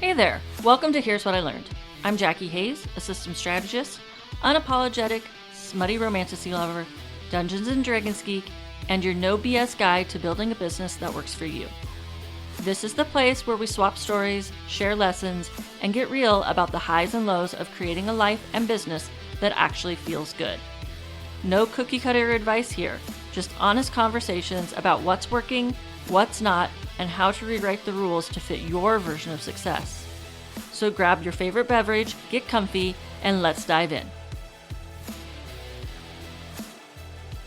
Hey there, welcome to Here's What I Learned. I'm Jackie Hayes, a systems strategist, unapologetic, smutty romantasy lover, Dungeons & Dragons geek, and your no BS guide to building a business that works for you. This is the place where we swap stories, share lessons, and get real about the highs and lows of creating a life and business that actually feels good. No cookie cutter advice here, just honest conversations about what's working, what's not, and how to rewrite the rules to fit your version of success. So grab your favorite beverage, get comfy, and let's dive in.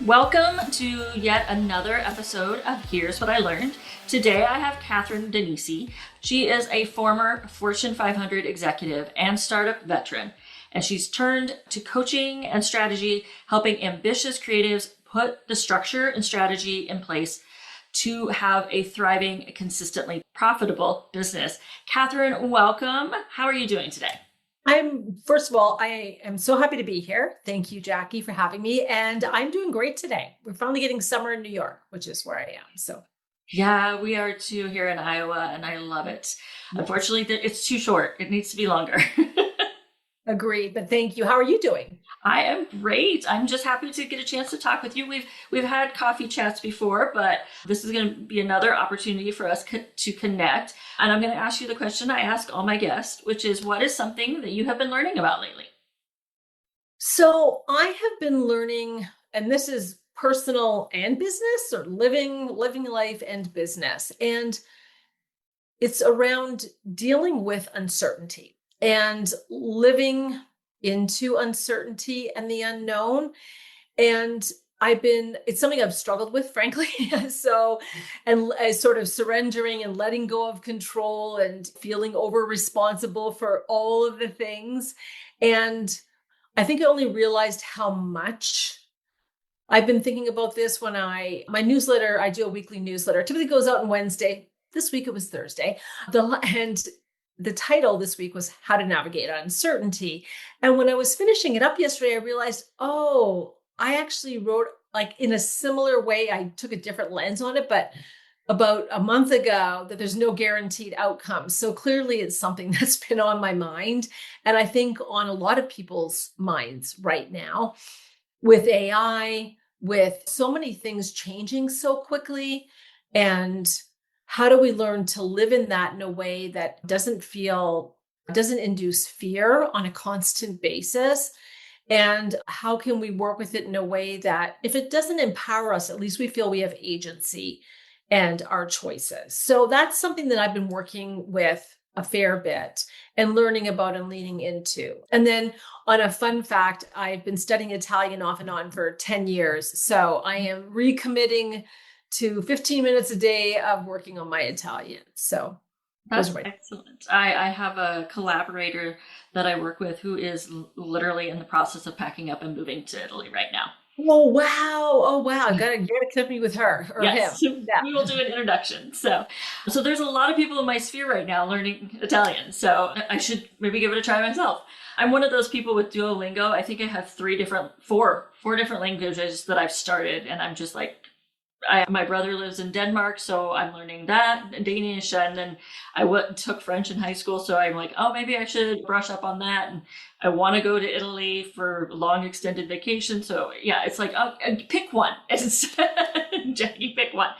Welcome to yet another episode of Here's What I Learned. Today I have Katherine Danesi. She is a former Fortune 500 executive and startup veteran, and she's turned to coaching and strategy, helping ambitious creatives put the structure and strategy in place to have a thriving, consistently profitable business. Katherine, welcome. How are you doing today? First of all, I am so happy to be here. Thank you, Jackie, for having me. And I'm doing great today. We're finally getting summer in New York, which is where I am. So yeah, we are too here in Iowa, and I love it. Unfortunately, it's too short. It needs to be longer. Agreed, but thank you. How are you doing? I am great. I'm just happy to get a chance to talk with you. We've had coffee chats before, but this is going to be another opportunity for us to connect. And I'm going to ask you the question I ask all my guests, which is, what is something that you have been learning about lately? So I have been learning, and this is personal and business, or living life and business. And it's around dealing with uncertainty and living into uncertainty and the unknown. And it's something I've struggled with, frankly. And sort of surrendering and letting go of control and feeling over responsible for all of the things. And I think I only realized how much I've been thinking about this when my newsletter, I do a weekly newsletter. It typically goes out on Wednesday. This week it was Thursday. The title this week was How to Navigate Uncertainty. And when I was finishing it up yesterday, I realized, I actually wrote in a similar way. I took a different lens on it, but about a month ago, that there's no guaranteed outcome. So clearly it's something that's been on my mind. And I think on a lot of people's minds right now with AI, with so many things changing so quickly. And how do we learn to live in that in a way that doesn't induce fear on a constant basis? And how can we work with it in a way that if it doesn't empower us, at least we feel we have agency and our choices. So that's something that I've been working with a fair bit and learning about and leaning into. And then on a fun fact, I've been studying Italian off and on for 10 years. So I am recommitting to 15 minutes a day of working on my Italian. So that's excellent. I have a collaborator that I work with who is literally in the process of packing up and moving to Italy right now. Oh, wow. Gotta connect me with her or yes, him. Yeah. We will do an introduction. So there's a lot of people in my sphere right now learning Italian. So I should maybe give it a try myself. I'm one of those people with Duolingo. I think I have four different languages that I've started, and I'm just like, my brother lives in Denmark, so I'm learning that, Danish, and then I took French in high school, so I'm like, maybe I should brush up on that, and I want to go to Italy for long extended vacation, so yeah, it's like, pick one. Jackie, pick one.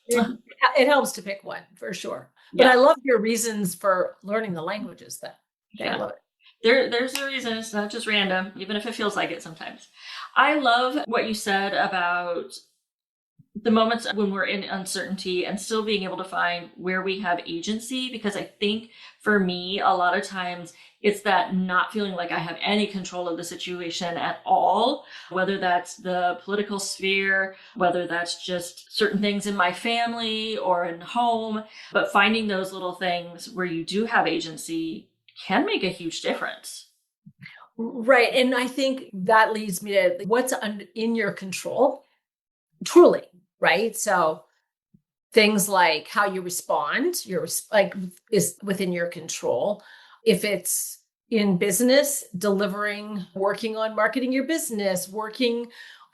It helps to pick one, for sure. But yeah. I love your reasons for learning the languages, though. Yeah. I love it. There's a reason. It's not just random, even if it feels like it sometimes. I love what you said about the moments when we're in uncertainty and still being able to find where we have agency, because I think for me, a lot of times it's that not feeling like I have any control of the situation at all, whether that's the political sphere, whether that's just certain things in my family or in home, but finding those little things where you do have agency can make a huge difference. Right. And I think that leads me to what's in your control, truly. Right. So things like how you respond, is within your control. If it's in business, working on marketing your business,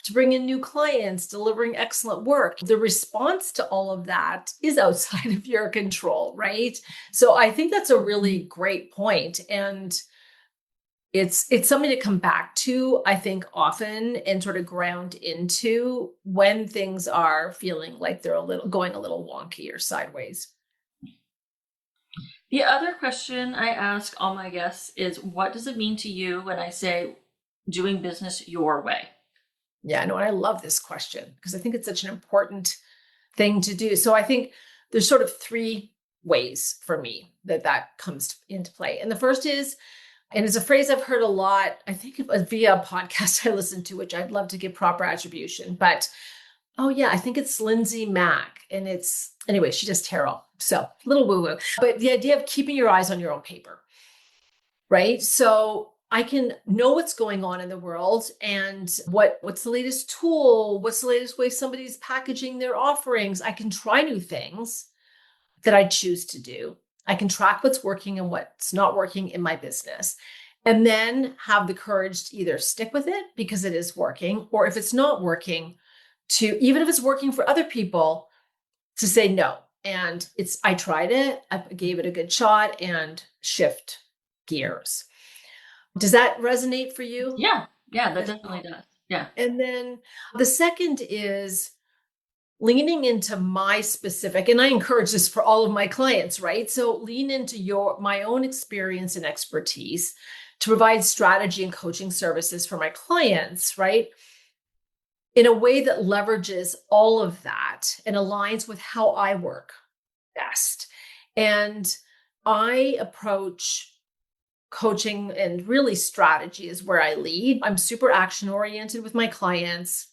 to bring in new clients, delivering excellent work. The response to all of that is outside of your control, right? So I think that's a really great point. And it's something to come back to, I think, often and sort of ground into when things are feeling like they're going a little wonky or sideways. The other question I ask all my guests is, what does it mean to you when I say doing business your way? Yeah, no, I love this question because I think it's such an important thing to do. So I think there's sort of three ways for me that comes into play. And the first is, and it's a phrase I've heard a lot, I think it was via a podcast I listened to, which I'd love to give proper attribution, but oh yeah, I think it's Lindsay Mack. And anyway, she does tarot. So little woo-woo. But the idea of keeping your eyes on your own paper, right? So I can know what's going on in the world and what's the latest tool, what's the latest way somebody's packaging their offerings. I can try new things that I choose to do. I can track what's working and what's not working in my business. And then have the courage to either stick with it because it is working, or if it's not working, to, even if it's working for other people, to say no. And I tried it, I gave it a good shot, and shift gears. Does that resonate for you? Yeah, that definitely does. Yeah. And then the second is leaning into my specific, and I encourage this for all of my clients, right? So lean into my own experience and expertise to provide strategy and coaching services for my clients, right? In a way that leverages all of that and aligns with how I work best. And I approach coaching and really strategy is where I lead. I'm super action oriented with my clients.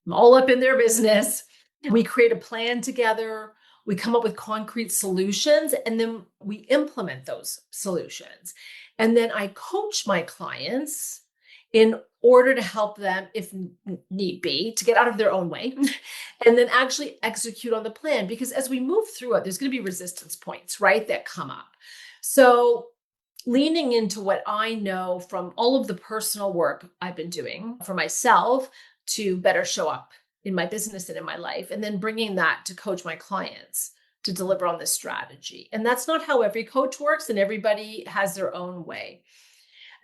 I'm all up in their business. We create a plan together. We come up with concrete solutions, and then we implement those solutions. And then I coach my clients in order to help them, if need be, to get out of their own way and then actually execute on the plan. Because as we move through it, there's going to be resistance points, right, that come up. So leaning into what I know from all of the personal work I've been doing for myself to better show up in my business and in my life, and then bringing that to coach my clients to deliver on this strategy. And that's not how every coach works, and everybody has their own way.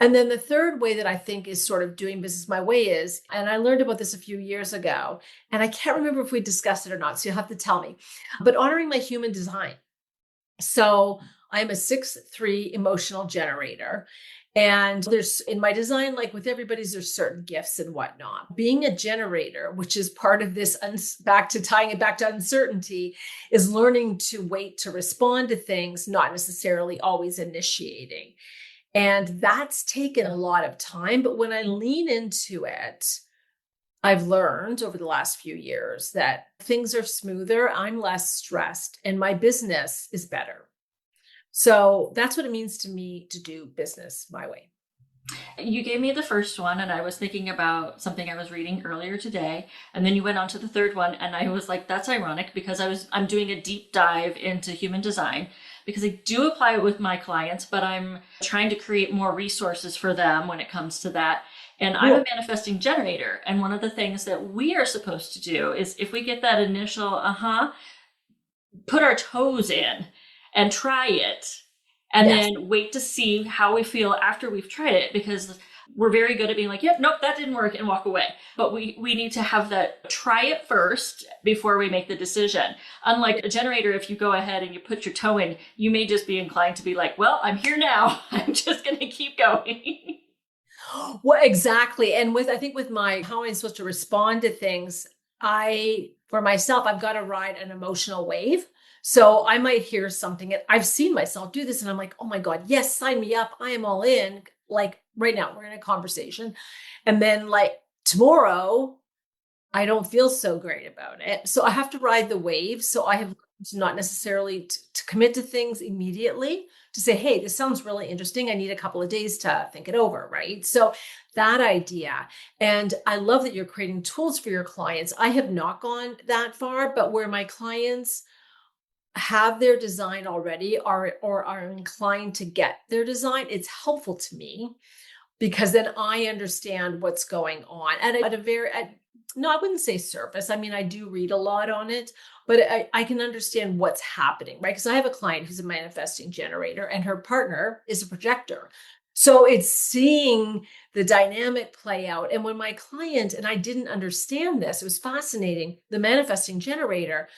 And then the third way that I think is sort of doing business my way is, and I learned about this a few years ago, and I can't remember if we discussed it or not, so you'll have to tell me, but honoring my human design. So I'm a 6/3 emotional generator. And there's in my design, like with everybody's, there's certain gifts and whatnot. Being a generator, which is part of this, tying it back to uncertainty, is learning to wait to respond to things, not necessarily always initiating. And that's taken a lot of time. But when I lean into it, I've learned over the last few years that things are smoother, I'm less stressed, and my business is better. So that's what it means to me to do business my way. You gave me the first one, and I was thinking about something I was reading earlier today, and then you went on to the third one, and I was like, that's ironic because I'm doing a deep dive into human design because I do apply it with my clients, but I'm trying to create more resources for them when it comes to that. And I'm a manifesting generator, and one of the things that we are supposed to do is, if we get that initial put our toes in and try it, and then wait to see how we feel after we've tried it, because we're very good at being like, yep, nope, that didn't work, and walk away. But we need to have that try it first before we make the decision. Unlike a generator, if you go ahead and you put your toe in, you may just be inclined to be like, well, I'm here now. I'm just going to keep going. Well, exactly. And I think with how I'm supposed to respond to things, for myself, I've got to ride an emotional wave. So I might hear something, and I've seen myself do this, and I'm like, oh my God, yes, sign me up. I am all in. Like right now, we're in a conversation. And then like tomorrow, I don't feel so great about it. So I have to ride the wave. So I have to not necessarily to commit to things immediately, to say, hey, this sounds really interesting. I need a couple of days to think it over, right? So that idea. And I love that you're creating tools for your clients. I have not gone that far, but where my clients have their design already or are inclined to get their design, it's helpful to me because then I understand what's going on at no, I wouldn't say surface. I mean, I do read a lot on it, but I can understand what's happening, right? Because I have a client who's a manifesting generator and her partner is a projector. So it's seeing the dynamic play out. And when my client, and I didn't understand this, it was fascinating, the manifesting generator,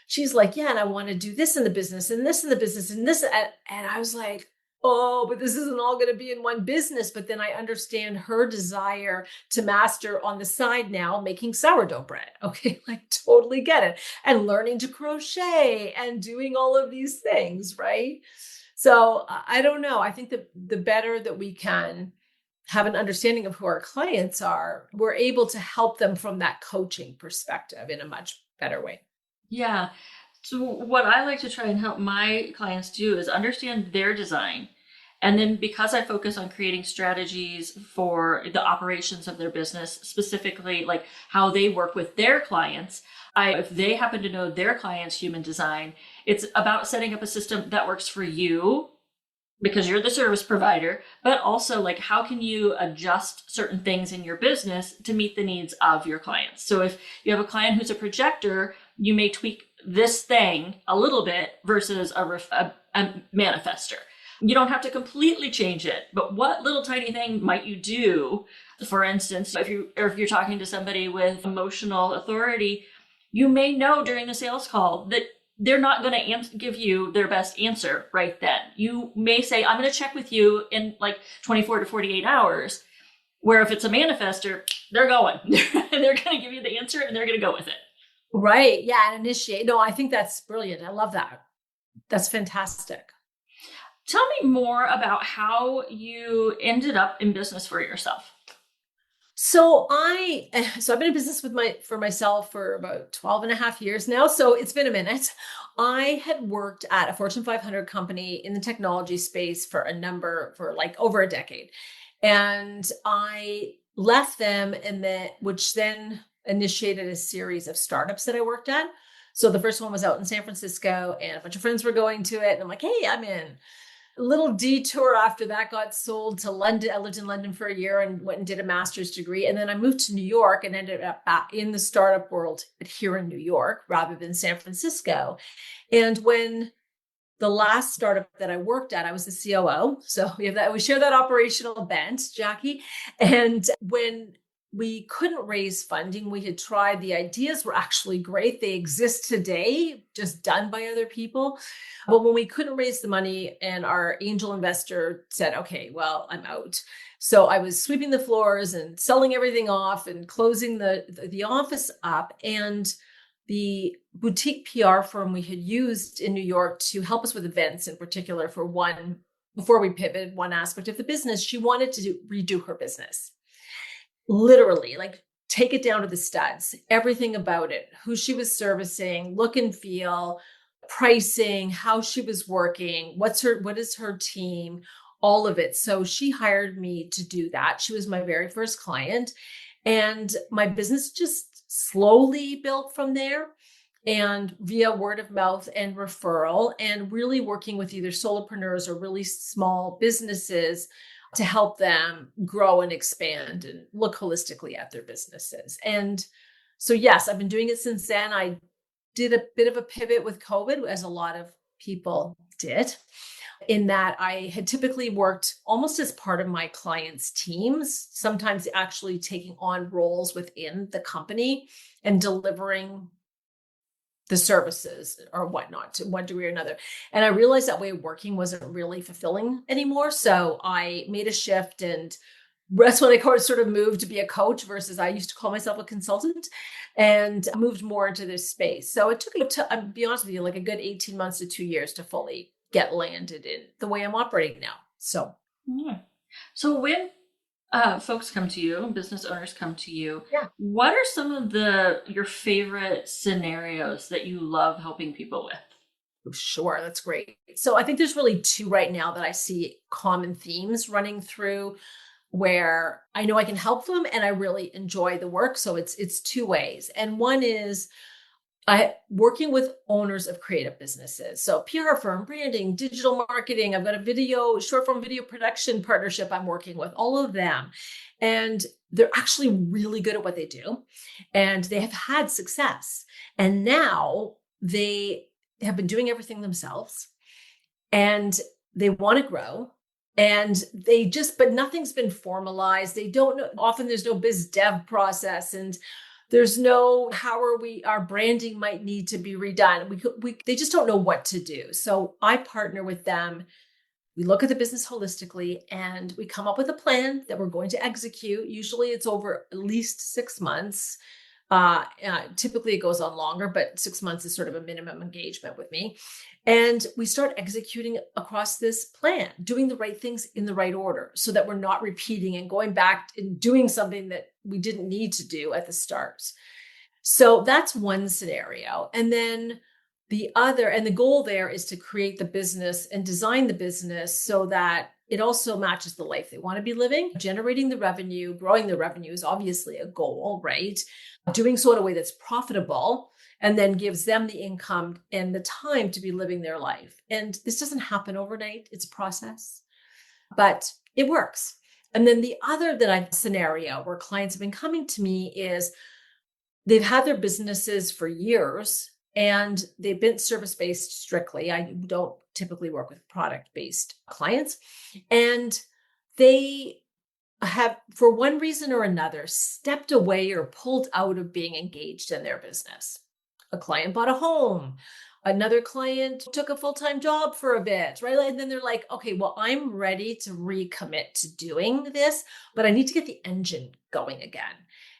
she's like, yeah, and I want to do this in the business and this in the business and this. And I was like, oh, but this isn't all going to be in one business. But then I understand her desire to master on the side now, making sourdough bread. Okay, like totally get it. And learning to crochet and doing all of these things, right? So I don't know. I think that the better that we can have an understanding of who our clients are, we're able to help them from that coaching perspective in a much better way. Yeah. So what I like to try and help my clients do is understand their design. And then because I focus on creating strategies for the operations of their business, specifically like how they work with their clients, if they happen to know their client's human design, it's about setting up a system that works for you because you're the service provider, but also like how can you adjust certain things in your business to meet the needs of your clients. So if you have a client who's a projector, you may tweak this thing a little bit versus a manifester. You don't have to completely change it, but what little tiny thing might you do? For instance, if you're talking to somebody with emotional authority, you may know during the sales call that they're not going to give you their best answer right then. You may say, I'm going to check with you in like 24 to 48 hours. Where if it's a manifester, they're going. They're going to give you the answer and they're going to go with it. Right. Yeah. And initiate. No, I think that's brilliant. I love that. That's fantastic. Tell me more about how you ended up in business for yourself. So I've been in business for myself for about 12 and a half years now. So it's been a minute. I had worked at a Fortune 500 company in the technology space for like over a decade. And I left them which then initiated a series of startups that I worked at. So the first one was out in San Francisco and a bunch of friends were going to it. And I'm like, hey, I'm in. A little detour after that got sold to London. I lived in London for a year and went and did a master's degree. And then I moved to New York and ended up back in the startup world here in New York rather than San Francisco. And when the last startup that I worked at, I was the COO. So we share that operational bent, Jackie. And when we couldn't raise funding, we had tried, the ideas were actually great. They exist today, just done by other people. But when we couldn't raise the money and our angel investor said, okay, well, I'm out. So I was sweeping the floors and selling everything off and closing the office up. And the boutique PR firm we had used in New York to help us with events in particular before we pivoted one aspect of the business, she wanted to redo her business. Literally, like take it down to the studs, everything about it, who she was servicing, look and feel, pricing, how she was working, what is her team, all of it. So she hired me to do that. She was my very first client. And my business just slowly built from there, and via word of mouth and referral, and really working with either solopreneurs or really small businesses to help them grow and expand and look holistically at their businesses. And so, yes, I've been doing it since then. I did a bit of a pivot with COVID, as a lot of people did, in that I had typically worked almost as part of my clients' teams, sometimes actually taking on roles within the company and delivering the services or whatnot to one degree or another. And I realized that way of working wasn't really fulfilling anymore. So I made a shift, and that's when I sort of moved to be a coach versus I used to call myself a consultant, and moved more into this space. So it took me I'll be honest with you, like a good 18 months to 2 years to fully get landed in the way I'm operating now. So, yeah. So when folks come to you, business owners come to you, yeah. What are some of your favorite scenarios that you love helping people with? Sure, that's great. So I think there's really two right now that I see common themes running through, where I know I can help them and I really enjoy the work. So it's two ways. And one is working with owners of creative businesses. So PR firm, branding, digital marketing. I've got a short form video production partnership I'm working with, all of them. And they're actually really good at what they do. And they have had success. And now they have been doing everything themselves and they want to grow. And but nothing's been formalized. They don't know, often there's no biz dev process, and there's no our branding might need to be redone. They just don't know what to do. So I partner with them. We look at the business holistically and we come up with a plan that we're going to execute. Usually it's over at least 6 months. Typically it goes on longer, but 6 months is sort of a minimum engagement with me. And we start executing across this plan, doing the right things in the right order so that we're not repeating and going back and doing something that we didn't need to do at the start. So that's one scenario. And then the goal there is to create the business and design the business so that it also matches the life they want to be living. Generating the revenue, growing the revenue is obviously a goal, right? Doing so in a way that's profitable and then gives them the income and the time to be living their life. And this doesn't happen overnight. It's a process, but it works. And then the other scenario where clients have been coming to me is they've had their businesses for years and they've been service-based strictly. I don't typically work with product-based clients. And they have, for one reason or another, stepped away or pulled out of being engaged in their business. A client bought a home. Another client took a full-time job for a bit, right? And then they're like, okay, well, I'm ready to recommit to doing this, but I need to get the engine going again.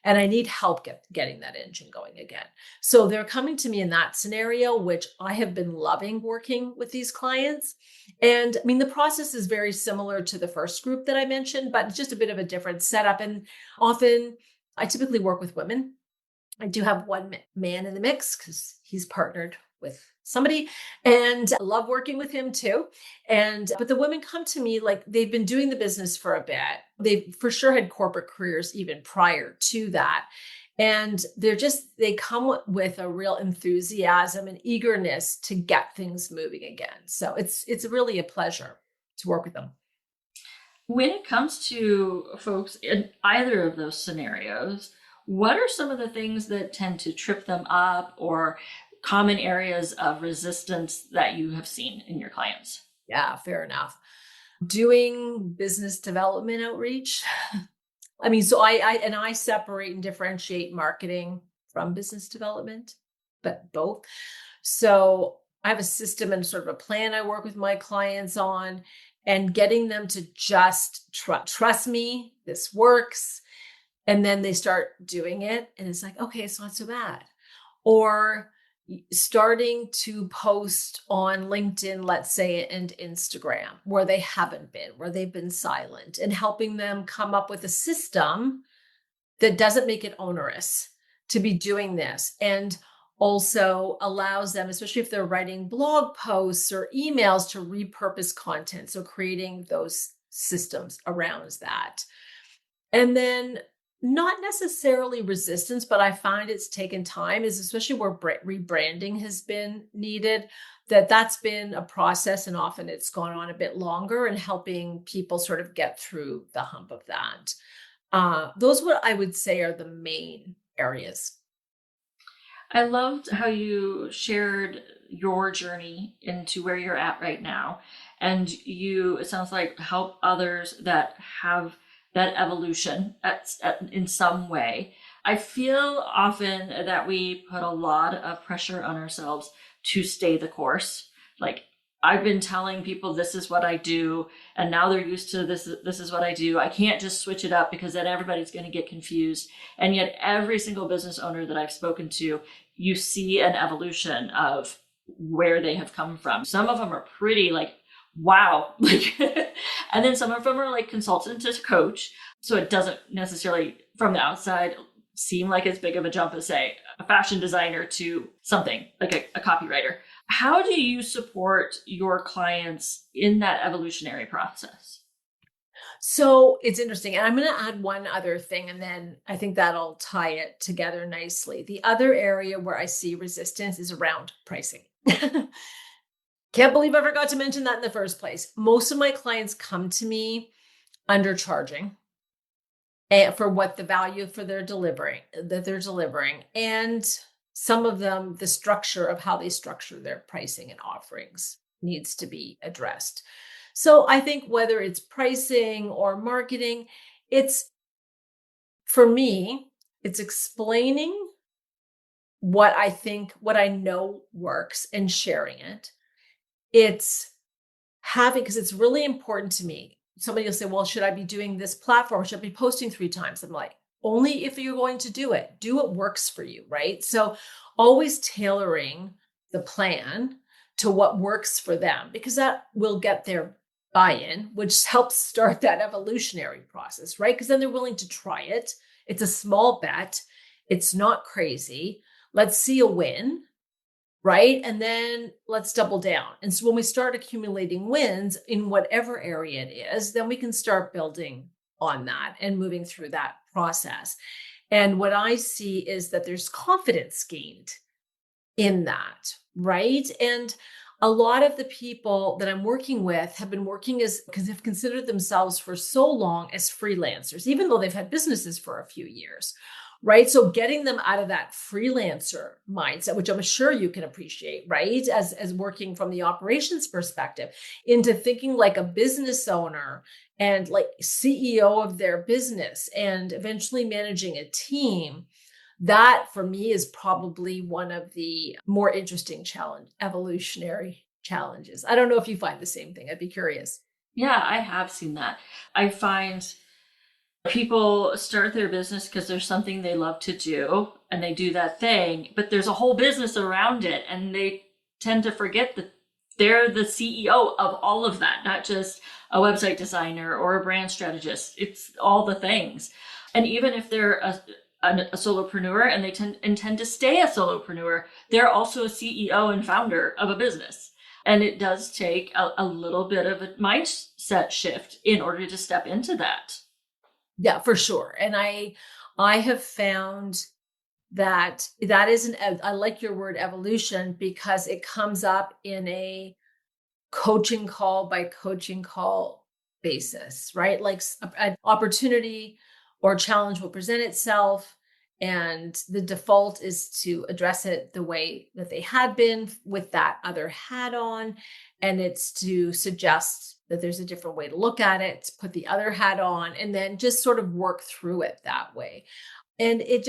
And I need help getting that engine going again. So they're coming to me in that scenario, which I have been loving working with these clients. And I mean, the process is very similar to the first group that I mentioned, but just a bit of a different setup. And often I typically work with women. I do have one man in the mix because he's partnered with somebody and I love working with him too. But the women come to me like they've been doing the business for a bit. They for sure had corporate careers even prior to that. And they come with a real enthusiasm and eagerness to get things moving again. So it's really a pleasure to work with them. When it comes to folks in either of those scenarios, what are some of the things that tend to trip them up or common areas of resistance that you have seen in your clients? Yeah, fair enough. Doing business development outreach. I mean, so I separate and differentiate marketing from business development, but both. So I have a system and sort of a plan I work with my clients on, and getting them to just trust me, this works. And then they start doing it and it's like, okay, it's not so bad. Or starting to post on LinkedIn, let's say, and Instagram, where they haven't been, where they've been silent, and helping them come up with a system that doesn't make it onerous to be doing this. And also allows them, especially if they're writing blog posts or emails, to repurpose content. So creating those systems around that. And then not necessarily resistance, but I find it's taken time, is especially where rebranding has been needed, that's been a process and often it's gone on a bit longer, and helping people sort of get through the hump of that. Those what I would say are the main areas. I loved how you shared your journey into where you're at right now. And it sounds like, help others that have that evolution in some way. I feel often that we put a lot of pressure on ourselves to stay the course. Like, I've been telling people this is what I do, and now they're used to this is what I do. I can't just switch it up because then everybody's going to get confused. And yet every single business owner that I've spoken to, you see an evolution of where they have come from. Some of them are pretty like, wow. And then some of them are like consultant to coach. So it doesn't necessarily from the outside seem like as big of a jump as, say, a fashion designer to something like a copywriter. How do you support your clients in that evolutionary process? So it's interesting. And I'm going to add one other thing, and then I think that'll tie it together nicely. The other area where I see resistance is around pricing. Can't believe I forgot to mention that in the first place. Most of my clients come to me undercharging for what the value for their delivering that they're delivering. And some of them, the structure of how they structure their pricing and offerings needs to be addressed. So I think whether it's pricing or marketing, it's for me, it's explaining what I think, what I know works and sharing it. It's having, because it's really important to me. Somebody will say, well, should I be doing this platform? Should I be posting 3 times? I'm like, only if you're going to do what works for you, right? So always tailoring the plan to what works for them, because that will get their buy-in, which helps start that evolutionary process, right? Because then they're willing to try it. It's a small bet. It's not crazy. Let's see a win, right? And then let's double down. And so when we start accumulating wins in whatever area it is, then we can start building on that and moving through that process. And what I see is that there's confidence gained in that, right? And a lot of the people that I'm working with have been working because they've considered themselves for so long as freelancers, even though they've had businesses for a few years, right? So getting them out of that freelancer mindset, which I'm sure you can appreciate, right? As working from the operations perspective, into thinking like a business owner and like CEO of their business and eventually managing a team. That for me is probably one of the more interesting evolutionary challenges. I don't know if you find the same thing. I'd be curious. Yeah, I have seen that. I find people start their business because there's something they love to do and they do that thing, but there's a whole business around it, and they tend to forget that they're the CEO of all of that, not just a website designer or a brand strategist. It's all the things. And even if they're a solopreneur and they intend to stay a solopreneur, they're also a CEO and founder of a business. And it does take a little bit of a mindset shift in order to step into that. Yeah, for sure. And I have found that is I like your word evolution, because it comes up in a coaching call by coaching call basis, right? Like an opportunity or challenge will present itself, and the default is to address it the way that they had been with that other hat on. And it's to suggest that there's a different way to look at it, to put the other hat on, and then just sort of work through it that way. And it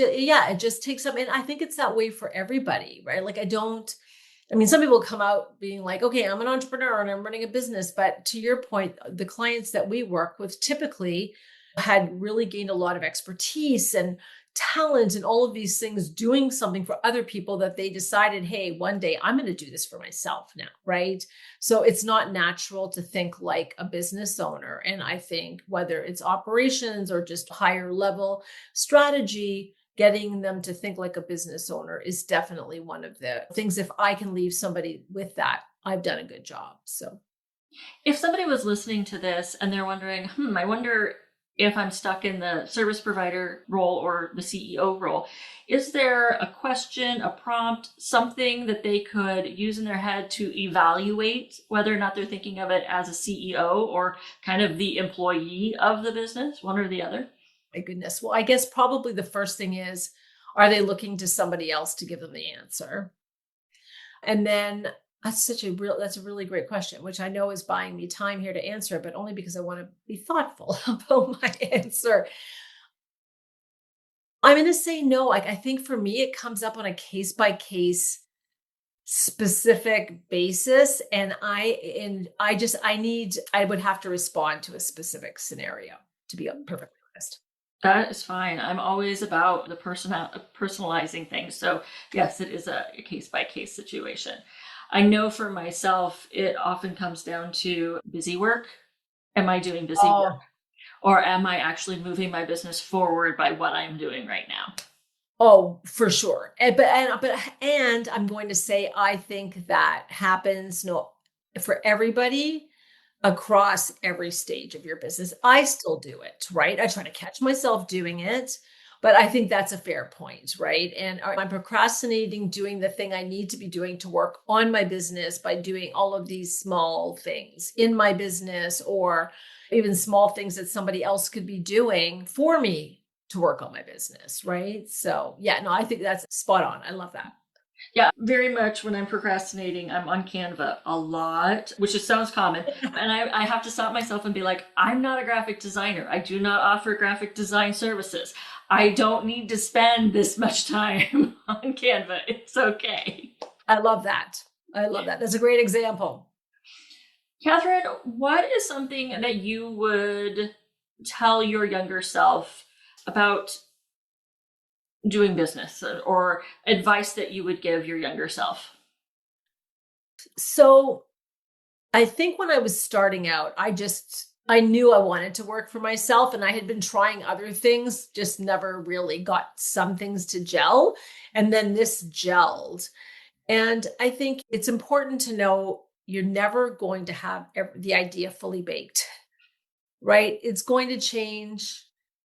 just takes up, and I think it's that way for everybody, right? Like some people come out being like, okay, I'm an entrepreneur and I'm running a business. But to your point, the clients that we work with typically had really gained a lot of expertise and talent and all of these things, doing something for other people, that they decided, hey, one day I'm going to do this for myself now, right? So it's not natural to think like a business owner. And I think whether it's operations or just higher level strategy, getting them to think like a business owner is definitely one of the things. If I can leave somebody with that, I've done a good job. So if somebody was listening to this and they're wondering, I wonder if I'm stuck in the service provider role or the CEO role, is there a question, a prompt, something that they could use in their head to evaluate whether or not they're thinking of it as a CEO or kind of the employee of the business, one or the other? My goodness. Well, I guess probably the first thing is, are they looking to somebody else to give them the answer? And then that's a really great question, which I know is buying me time here to answer, but only because I want to be thoughtful about my answer. I'm going to say no. Like, I think for me, it comes up on a case by case specific basis. And I would have to respond to a specific scenario, to be perfectly honest. That is fine. I'm always about the personalizing things. So yes, it is a case by case situation. I know for myself, it often comes down to busy work. Am I doing busy work? Or am I actually moving my business forward by what I'm doing right now? Oh, for sure. And I'm going to say, I think that happens for everybody, across every stage of your business. I still do it, right? I try to catch myself doing it, but I think that's a fair point, right? And I'm procrastinating doing the thing I need to be doing to work on my business by doing all of these small things in my business, or even small things that somebody else could be doing for me to work on my business, right? So, yeah, no, I think that's spot on. I love that. Yeah, very much when I'm procrastinating, I'm on Canva a lot, which just sounds common. And I have to stop myself and be like, I'm not a graphic designer. I do not offer graphic design services. I don't need to spend this much time on Canva. It's okay. I love that. I love that. That's a great example. Katherine, what is something that you would tell your younger self about doing business, or advice that you would give your younger self? So I think when I was starting out, I knew I wanted to work for myself, and I had been trying other things, just never really got some things to gel. And then this gelled. And I think it's important to know you're never going to have the idea fully baked, right? It's going to change.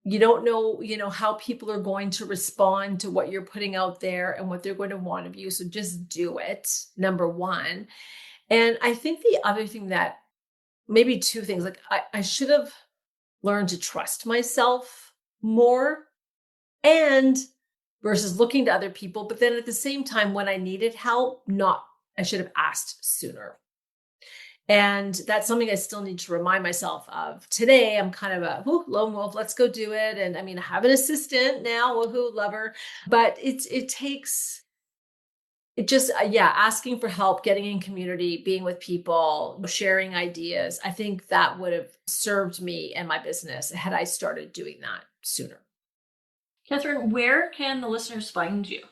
You don't know, how people are going to respond to what you're putting out there and what they're going to want of you. So just do it, number one. And I think the other thing, that maybe two things, like I should have learned to trust myself more, and versus looking to other people. But then at the same time, when I needed help, I should have asked sooner. And that's something I still need to remind myself of. Today, I'm kind of a lone wolf. Let's go do it. And I mean, I have an assistant now, woohoo, love her. But asking for help, getting in community, being with people, sharing ideas. I think that would have served me and my business had I started doing that sooner. Katherine, where can the listeners find you?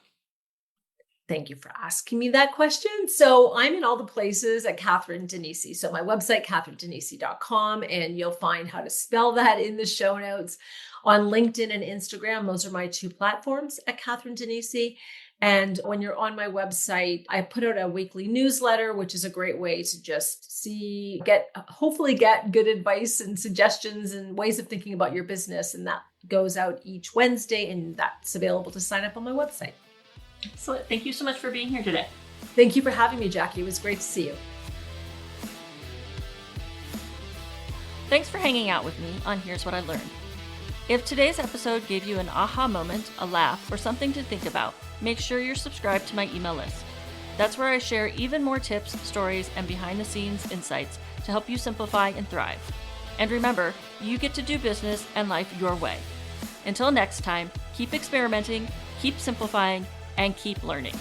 Thank you for asking me that question. So I'm in all the places at Katherine Danesi. So my website, katherinedanesi.com, and you'll find how to spell that in the show notes. On LinkedIn and Instagram, those are my two platforms at Katherine Danesi. And when you're on my website, I put out a weekly newsletter, which is a great way to just hopefully get good advice and suggestions and ways of thinking about your business. And that goes out each Wednesday, and that's available to sign up on my website. Excellent. Thank you so much for being here today. Thank you for having me, Jackie. It was great to see you. Thanks for hanging out with me on Here's What I Learned. If today's episode gave you an aha moment, a laugh, or something to think about, make sure you're subscribed to my email list. That's where I share even more tips, stories, and behind-the-scenes insights to help you simplify and thrive. And remember, you get to do business and life your way. Until next time, keep experimenting, keep simplifying, and keep learning.